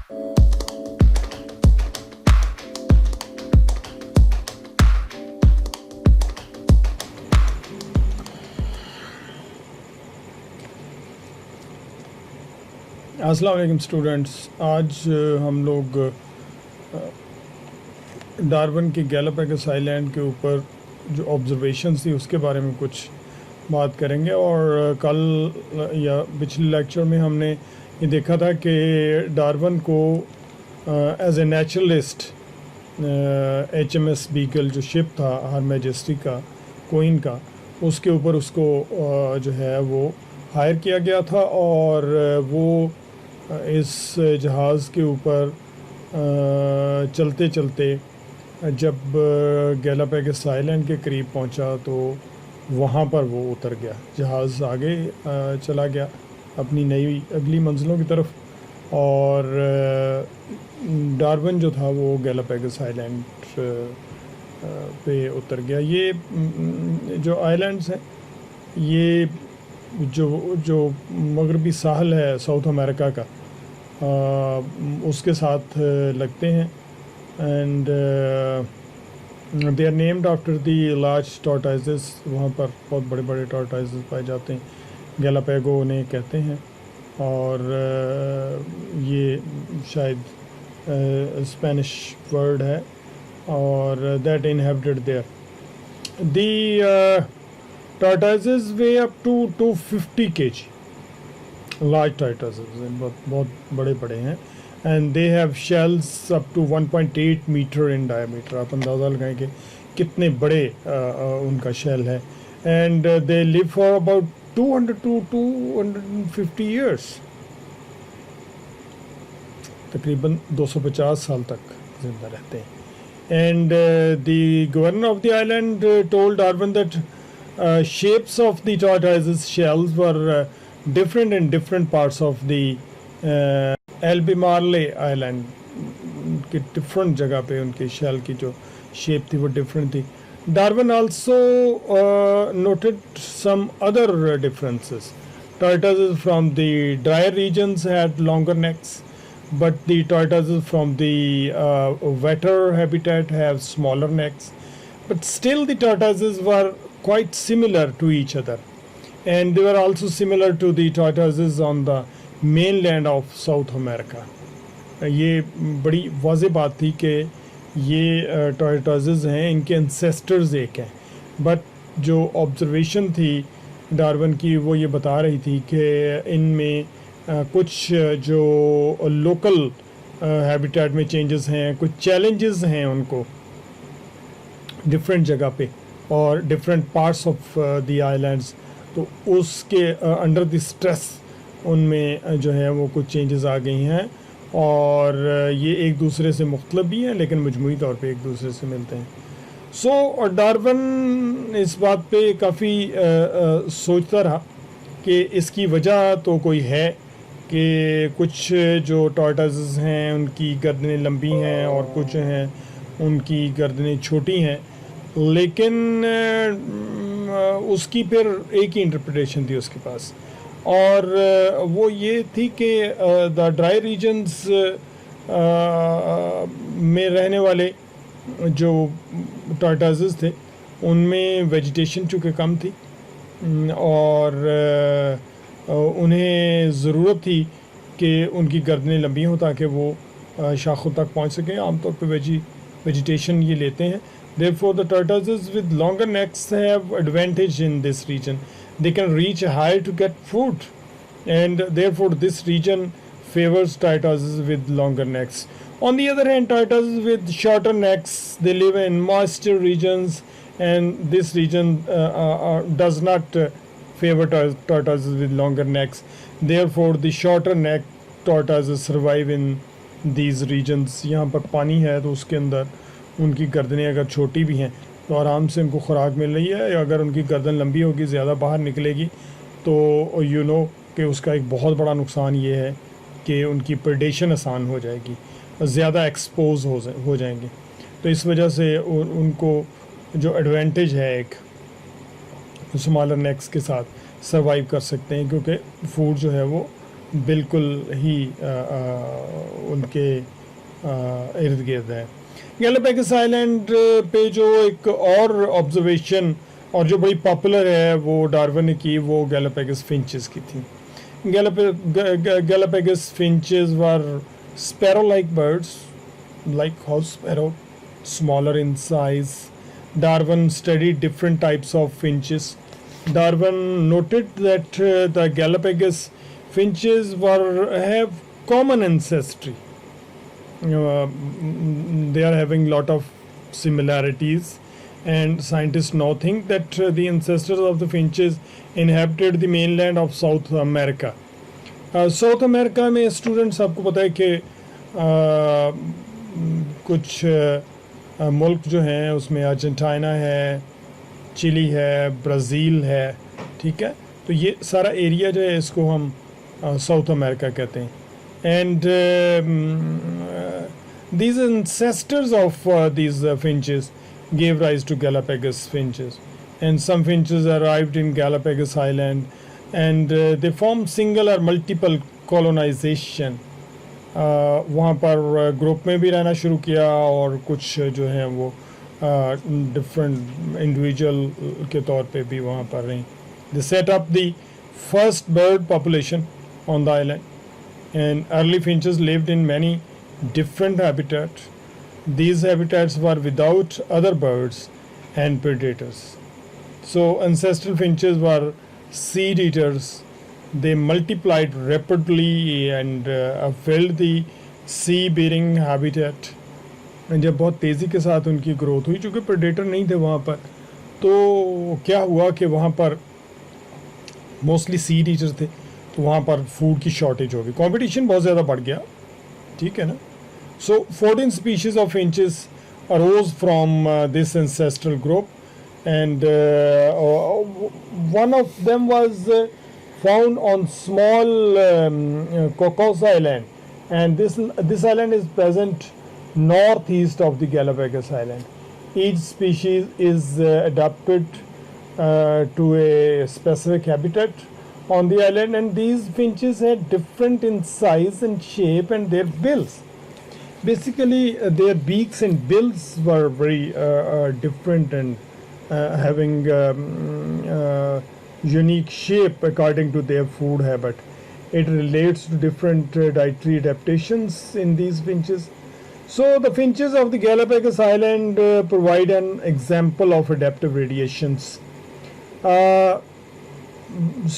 अस्सलाम वालेकुम स्टूडेंट्स। आज हम लोग डार्विन के गैलापागोस आइलैंड के ऊपर जो ऑब्जर्वेशंस थी उसके बारे में कुछ बात करेंगे। और कल या पिछले लेक्चर में हमने ये देखा था कि डार्विन को as a naturalist HMS Beagle जो शिप था हर मैजेस्टी का क्वीन का, उसके ऊपर उसको जो है वो हायर किया गया था और वो इस जहाज़ के ऊपर चलते चलते जब गैलापागोस आइलैंड के करीब पहुंचा तो वहाँ पर वो उतर गया। जहाज़ आगे चला गया अपनी नई अगली मंजिलों की तरफ और डार्विन जो था वो गैलापागोस आइलैंड पे उतर गया। ये जो आइलैंड्स हैं ये जो मगरबी साहल है साउथ अमेरिका का उसके साथ लगते हैं and they are named after the large tortoises. वहाँ पर बहुत बड़े बड़े टॉर्टोइजेस पाए जाते हैं, गैलापागो उन्हें कहते हैं। और ये शायद स्पेनिश वर्ड है और that inhabited there. The tortoises weigh up to 250 kg, large tortoises बहुत बड़े बड़े हैं and they have shells up to 1.8 meter in diameter। आप अंदाज़ा लगाएं कि कितने बड़े उनका शेल है and they live for about 200 to 250 years, तकरीबन 250 साल तक जिंदा रहते हैं। and the governor of the island told Darwin that shapes of the tortoises shells were different in different parts of the Albemarle Island के different जगह पे उनके shell की जो shape थी वो different थी। Darwin also noted some other differences. Tortoises from the drier regions had longer necks, but the tortoises from the wetter habitat have smaller necks. But still the tortoises were quite similar to each other, and they were also similar to the tortoises on the mainland of South America। ये बड़ी वाज़ेह बात थी कि ये टॉर्टोइजेस हैं, इनके ancestors एक हैं। बट जो ऑब्जर्वेशन थी डार्विन की वो ये बता रही थी कि इनमें कुछ जो लोकल हैबिटेट में चेंजेस हैं, कुछ चैलेंजेस हैं उनको डिफरेंट जगह पे और different parts of the islands, तो उसके अंडर द स्ट्रेस उनमें जो है वो कुछ चेंजेस आ गई हैं और ये एक दूसरे से मुख्तलिफ भी हैं लेकिन मजमूई तौर पे एक दूसरे से मिलते हैं। सो डार्विन इस बात पे काफ़ी सोचता रहा कि इसकी वजह तो कोई है कि कुछ जो टॉर्टोइजेस हैं उनकी गर्दनें लंबी हैं और कुछ हैं उनकी गर्दनें छोटी हैं, लेकिन उसकी फिर एक ही इंटरप्रिटेशन थी उसके पास और वो ये थी कि द ड्राई रीजन्स में रहने वाले जो टॉर्टोइजेस थे उनमें वेजिटेशन चूँकि कम थी और उन्हें ज़रूरत थी कि उनकी गर्दनें लंबी हों ताकि वो शाखों तक पहुंच सकें। आमतौर पे वेजिटेशन ये लेते हैं। Therefore, the tortoises with longer necks have advantage in this region. They can reach higher to get food, and therefore this region favors tortoises with longer necks. On the other hand, tortoises with shorter necks, they live in moisture regions, and this region does not favor tortoises with longer necks. Therefore, the shorter neck tortoises survive in these regions. यहाँ पर पानी है तो उसके अंदर उनकी गर्दनें अगर छोटी भी हैं तो आराम से उनको खुराक मिल रही है। अगर उनकी गर्दन लंबी होगी, ज़्यादा बाहर निकलेगी तो यू नो कि उसका एक बहुत बड़ा नुकसान ये है कि उनकी प्रेडेशन आसान हो जाएगी, ज़्यादा एक्सपोज हो जाएंगे। तो इस वजह से उनको जो एडवांटेज है एक स्मॉलर नेक्स के साथ सर्वाइव कर सकते हैं क्योंकि फूड जो है वो बिल्कुल ही उनके इर्द गिर्द है। गैलापागोस आइलैंड पे जो एक और ऑब्जर्वेशन और जो बड़ी पॉपुलर है वो डार्विन ने की, वो गैलापागोस फिंचेस की थी। Galapagos finches were sparrow-like birds, like house sparrow, smaller in size. Darwin studied different types of finches. Darwin noted that the Galapagos finches have common ancestry. They are having lot of similarities, and scientists now think that the ancestors of the finches inhabited the mainland of South America. South America में students आपको पता है कि कुछ मुल्क जो हैं उसमें अर्जेंटीना है, चिली है, ब्राज़ील है, ठीक है। तो ये सारा एरिया जो है इसको हम साउथ अमेरिका कहते हैं। And these ancestors of these finches gave rise to Galapagos finches, and some finches arrived in Galapagos Island and they formed single or multiple colonization. वहाँ पर ग्रुप में भी रहना शुरू किया और कुछ जो हैं वो डिफरेंट इंडिविजुअल के तौर पे भी वहाँ पर रहीं. They set up the first bird population on the island, and early finches lived in many different habitats. These habitats were without other birds and predators. So ancestral finches were seed eaters. They multiplied rapidly and filled the sea-bearing habitat. And जब बहुत तेज़ी के साथ उनकी growth हुई, चूँकि predator नहीं थे वहाँ पर, तो क्या हुआ कि वहाँ पर मोस्टली सीड ईटर थे, तो वहाँ पर फूड की शॉर्टेज हो गई, कंपटीशन बहुत ज़्यादा बढ़ गया, ठीक है ना. सो 14 species of finches arose from this ancestral group, and one of them was found on small Cocos Island, and this island is present northeast of the Galapagos Island. Each species is adapted to a specific habitat on the island, and these finches are different in size and shape, and their bills. Basically, their beaks and bills were very different and having unique shape according to their food habit. It relates to different dietary adaptations in these finches. So the finches of the Galapagos Island provide an example of adaptive radiations.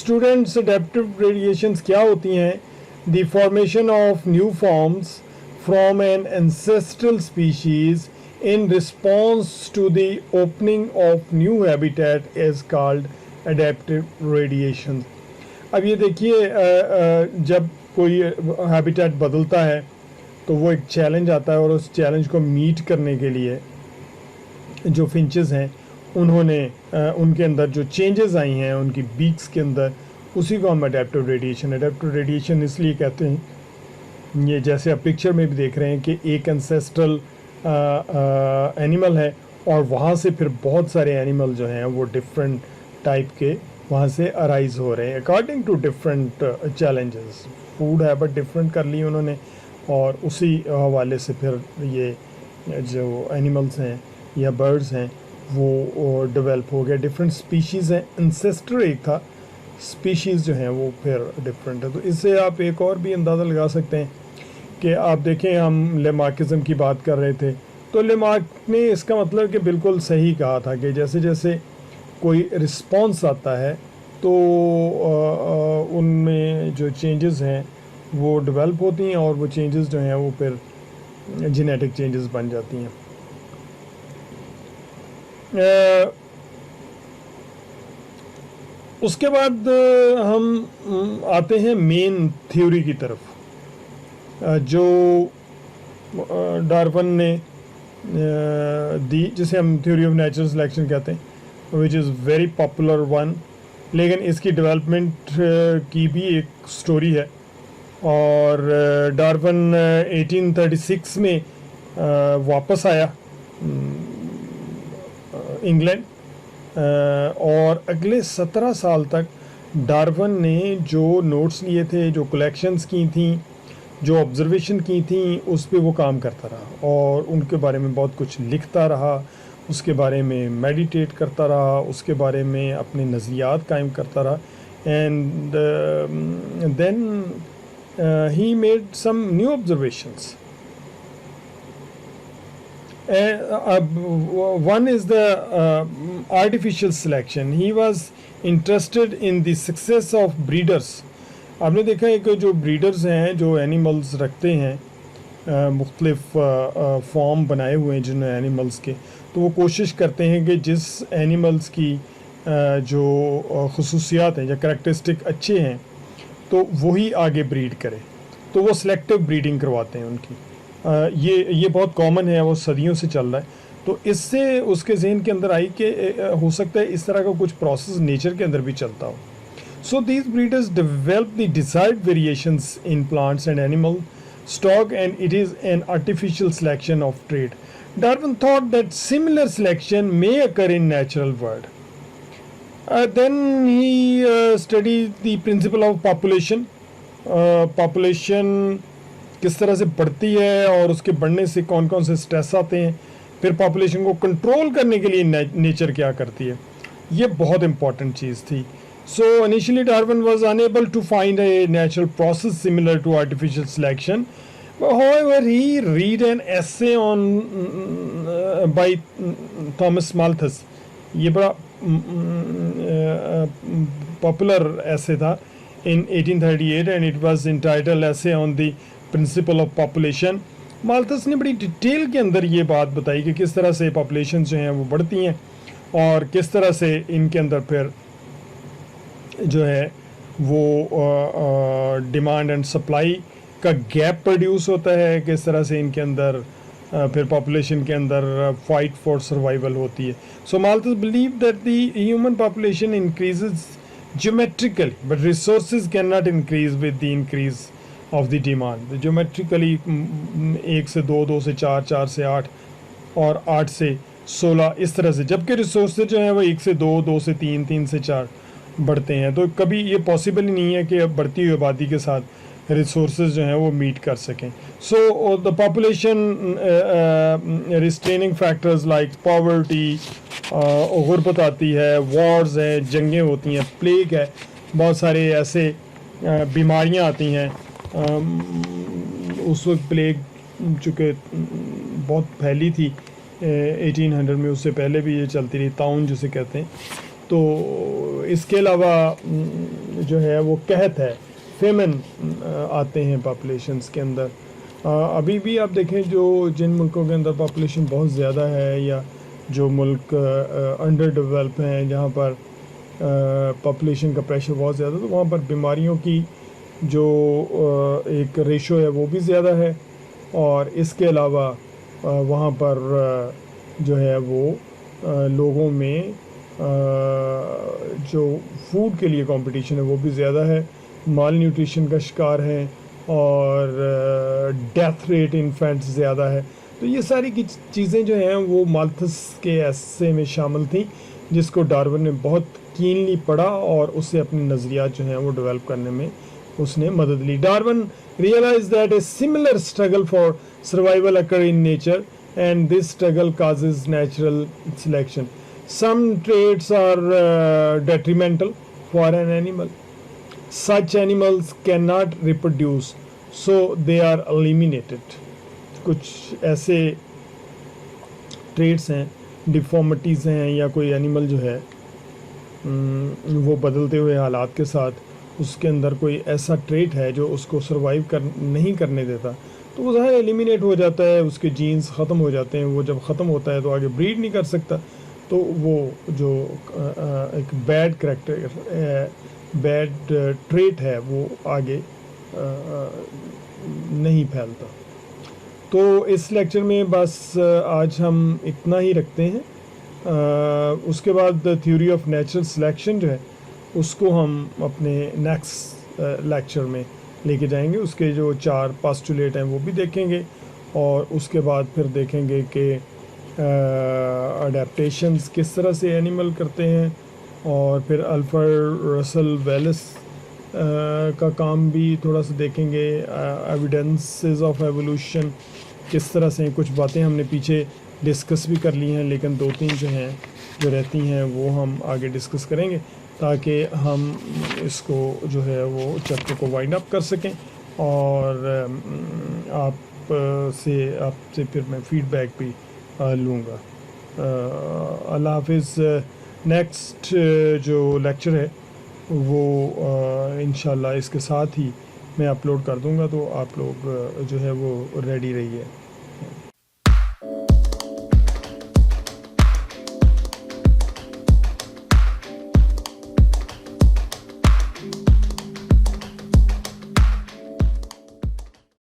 Students, adaptive radiations क्या होती हैं? The formation of new forms from an ancestral species in response to the opening of new habitat is called adaptive radiation. अब ये देखिए, जब कोई habitat बदलता है तो वो एक चैलेंज आता है, और उस चैलेंज को मीट करने के लिए जो फिंचेस हैं उन्होंने उनके अंदर जो चेंजेस आई हैं उनकी बीक्स के अंदर, उसी को हम अडेप्टिव रेडिएशन इसलिए कहते हैं. ये जैसे आप पिक्चर में भी देख रहे हैं कि एक एंसेस्ट्रल एनिमल है और वहाँ से फिर बहुत सारे एनिमल जो हैं वो डिफरेंट टाइप के वहाँ से अराइज हो रहे हैं according to different challenges. Food habit different कर ली उन्होंने, और उसी हवाले से फिर ये जो एनिमल्स हैं या बर्ड्स हैं वो डेवलप हो गए. डिफरेंट स्पीशीज़ हैं, एंसेस्टर एक था, स्पीशीज़ जो हैं वो फिर डिफरेंट है. तो इससे आप एक और भी अंदाज़ा लगा सकते हैं कि आप देखें, हम लेमार्किज्म की बात कर रहे थे, तो लेमार्क ने इसका मतलब कि बिल्कुल सही कहा था कि जैसे जैसे कोई रिस्पॉन्स आता है तो उनमें जो चेंजेस हैं वो डेवलप होती हैं, और वो चेंजेस जो हैं वो फिर जेनेटिक चेंजेस बन जाती हैं. उसके बाद हम आते हैं मेन थ्योरी की तरफ, जो डार्विन ने दी, जिसे हम थ्योरी ऑफ नेचुरल सिलेक्शन कहते हैं, which is very popular one. लेकिन इसकी डेवलपमेंट की भी एक स्टोरी है, और डार्विन 1836 में वापस आया इंग्लैंड, और अगले 17 साल तक डार्विन ने जो नोट्स लिए थे, जो कलेक्शंस की थी, जो ऑब्जर्वेशन की थी उस पे वो काम करता रहा और उनके बारे में बहुत कुछ लिखता रहा, उसके बारे में मेडिटेट करता रहा, उसके बारे में अपने नज़रियात कायम करता रहा. And then he made some new observations. One is the artificial selection. He was interested in the success of breeders. आपने देखा है कि जो ब्रीडर्स हैं, जो एनिमल्स रखते हैं मुख्तलिफ फॉर्म बनाए हुए हैं जिन एनिमल्स के, तो वो कोशिश करते हैं कि जिस एनिमल्स की जो खसूसियात हैं या करैक्टरिस्टिक अच्छे हैं तो वही आगे ब्रीड करें. तो वो सिलेक्टिव ब्रीडिंग करवाते हैं उनकी. ये बहुत कॉमन है, वो सदियों से चल रहा है. तो इससे उसके जहन के अंदर आई कि हो सकता है इस तरह का कुछ प्रोसेस नेचर के अंदर भी चलता हो. So these breeders develop the desired variations in plants and animal stock, and it is an artificial selection of trait. Darwin thought that similar selection may occur in natural world. Then he studied the principle of population. Population किस तरह से बढ़ती है और उसके बढ़ने से कौन कौन से स्ट्रेस आते हैं, फिर पॉपुलेशन को कंट्रोल करने के लिए नेचर क्या करती है. ये बहुत इंपॉर्टेंट चीज़ थी. So initially Darwin was unable to find a natural process similar to artificial selection. However, he read an essay on by Thomas Malthus. ये बड़ा popular essay था in 1838 and it was entitled Essay on the Principle of Population. Malthus ने बड़ी detail के अंदर ये बात बताई कि किस तरह से पॉपुलेशन जो हैं वो बढ़ती हैं और किस तरह से इनके अंदर फिर जो है वो डिमांड एंड सप्लाई का गैप प्रोड्यूस होता है, किस तरह से इनके अंदर फिर पॉपुलेशन के अंदर फाइट फॉर सर्वाइवल होती है. So Malthus believe that the human population increases geometrically but resources can not increase with the increase of the demand. Geometrically 1 से 2, 2 से 4, 4 से 8 और 8 से 16 इस तरह से, जबकि रिसोर्सेज जो है वो 1 से 2, 2 से 3, 3 से 4 बढ़ते हैं. तो कभी ये पॉसिबल ही नहीं है कि अब बढ़ती हुई आबादी के साथ रिसोर्सेज जो हैं वो मीट कर सकें. So the population restraining factors like poverty, गुर्बत आती है, वॉर्स हैं, जंगें होती हैं, प्लेग है, बहुत सारे ऐसे बीमारियां आती हैं. उस वक्त प्लेग चूँकि बहुत फैली थी 1800 में, उससे पहले भी ये चलती रही, ताउन जिसे कहते हैं. तो इसके अलावा जो है वो कहत है, फेमन आते हैं पॉपुलेशंस के अंदर. अभी भी आप देखें जो जिन मुल्कों के अंदर पॉपुलेशन बहुत ज़्यादा है या जो मुल्क अंडर डेवलप हैं जहाँ पर पॉपुलेशन का प्रेशर बहुत ज़्यादा, तो वहाँ पर बीमारियों की जो एक रेशो है वो भी ज़्यादा है. और इसके अलावा वहाँ पर जो है वो लोगों में जो फूड के लिए कंपटीशन है वो भी ज़्यादा है, माल न्यूट्रिशन का शिकार हैं और डेथ रेट इन्फेंट्स ज़्यादा है. तो ये सारी की चीज़ें जो हैं वो माल्थस के ऐसे में शामिल थी जिसको डार्विन ने बहुत कीनली पढ़ा और उससे अपने नज़रियात जो हैं वो डेवलप करने में उसने मदद ली. Darwin realise that a similar struggle for survival occur in nature and this struggle causes natural selection. Some traits are detrimental for an animal. Such animals cannot reproduce, so they are eliminated. कुछ ऐसे traits हैं, deformities हैं, या कोई animal जो है वो बदलते हुए हालात के साथ उसके अंदर कोई ऐसा trait है जो उसको survive नहीं करने देता, तो वो ज़ाहिर एलिमिनेट हो जाता है, उसके जीन्स ख़त्म हो जाते हैं. वो जब ख़त्म होता है तो आगे ब्रीड नहीं कर सकता. तो वो जो एक बैड करैक्टर, बैड ट्रेट है वो आगे नहीं फैलता. तो इस लेक्चर में बस आज हम इतना ही रखते हैं. उसके बाद थ्योरी ऑफ नेचुरल सिलेक्शन जो है उसको हम अपने नेक्स्ट लेक्चर में लेके जाएंगे. उसके जो 4 पोस्टुलेट हैं वो भी देखेंगे और उसके बाद फिर देखेंगे कि अडेप्टेशंस किस तरह से एनिमल करते हैं. और फिर अल्फ्रेड रसल वेलेस का काम भी थोड़ा सा देखेंगे, एविडेंसेस ऑफ एवोल्यूशन किस तरह से, कुछ बातें हमने पीछे डिस्कस भी कर ली हैं, लेकिन दो तीन जो हैं जो रहती हैं वो हम आगे डिस्कस करेंगे ताकि हम इसको जो है वो चैप्टर को वाइंड अप कर सकें। और आपसे फिर मैं फ़ीडबैक भी लूँगा। अल्लाह हाफिज़। नेक्स्ट जो लेक्चर है वो इंशाल्लाह इसके साथ ही मैं अपलोड कर दूँगा, तो आप लोग जो है वो रेडी रहिए।